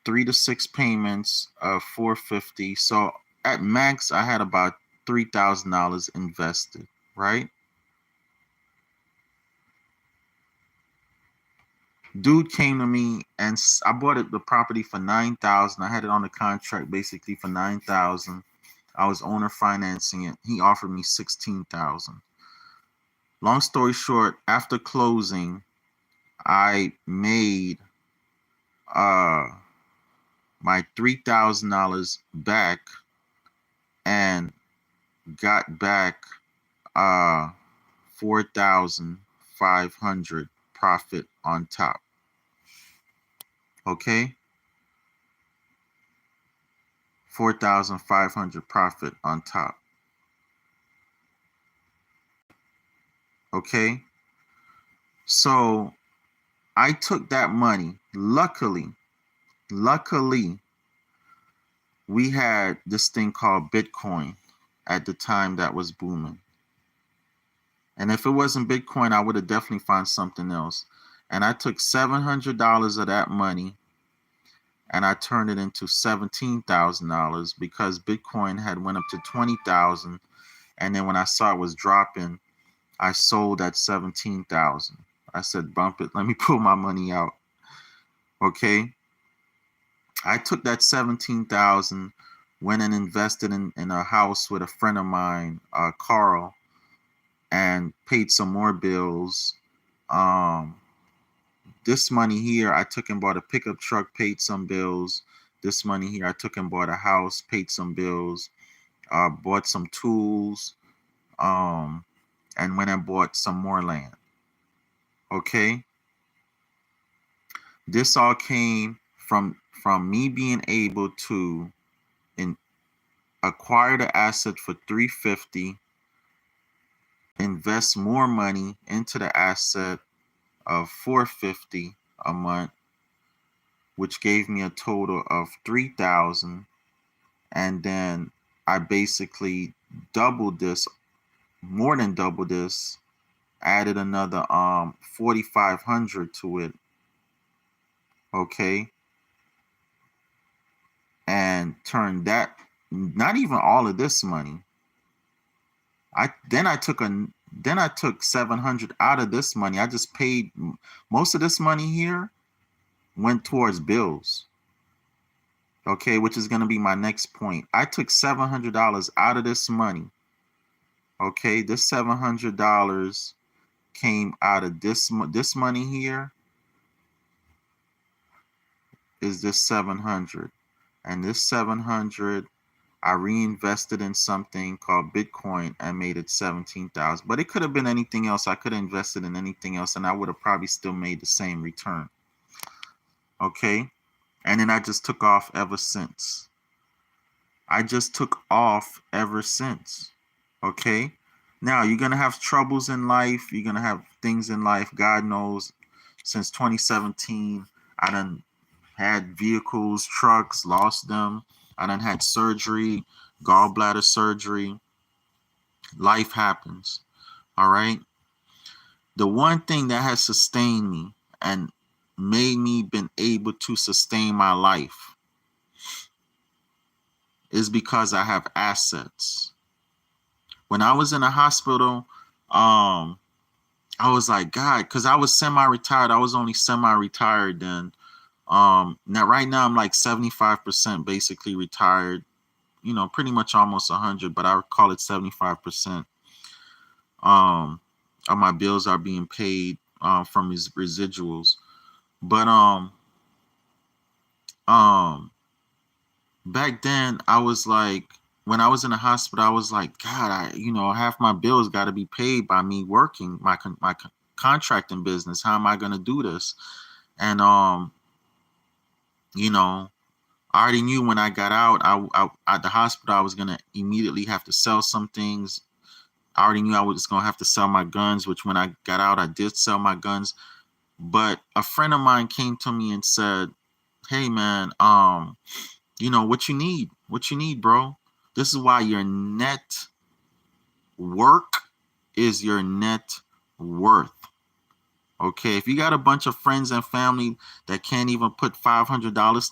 3 to 6 payments of $450. So at max, I had about $3,000 invested, right? Dude came to me and I bought the property for $9,000. I had it on the contract basically for $9,000. I was owner financing it. He offered me $16,000. Long story short, after closing, I made my $3,000 back and got back 4,500 profit on top. Okay, 4,500 profit on top. Okay, so I took that money. Luckily, we had this thing called Bitcoin at the time that was booming. And if it wasn't Bitcoin, I would have definitely found something else. And I took $700 of that money and I turned it into $17,000 because Bitcoin had went up to 20,000. And then when I saw it was dropping, I sold at 17,000. I said, bump it, let me pull my money out. Okay. I took that 17,000, went and invested in a house with a friend of mine, Carl, and paid some more bills. This money here, I took and bought a pickup truck, paid some bills. This money here, I took and bought a house, paid some bills, bought some tools, and went and bought some more land. Okay. This all came from me being able to acquire the asset for $350, invest more money into the asset of $450 a month, which gave me a total of $3,000, and then I basically doubled this, more than doubled this, added another $4,500 to it. Okay, and turned that, not even all of this money. I took 700 out of this money. I just paid most of this money here went towards bills. Okay, which is going to be my next point. I took $700 out of this money. Okay, this $700 came out of this money here is this 700, and this 700 I reinvested in something called Bitcoin and made it 17,000. But it could have been anything else. I could have invested in anything else and I would have probably still made the same return. Okay. And then I just took off ever since. Okay. Now you're going to have troubles in life. You're going to have things in life. God knows, since 2017, I done had vehicles, trucks, lost them. I done had surgery, gallbladder surgery. Life happens. All right. The one thing that has sustained me and made me been able to sustain my life is because I have assets. When I was in the hospital, I was like, God, because I was semi-retired. I was only semi-retired then. Now right now I'm like 75% basically retired, you know, pretty much almost 100, but I would call it 75%. Of my bills are being paid from his residuals. But back then I was like, when I was in the hospital, I was like, God, half my bills got to be paid by me working my contracting business. How am I going to do this? And I already knew when I got out, I at the hospital, I was gonna immediately have to sell some things. I already knew I was gonna have to sell my guns, which when I got out, I did sell my guns. But a friend of mine came to me and said, "Hey man, what you need? What you need, bro? This is why your net work is your net worth. Okay, if you got a bunch of friends and family that can't even put $500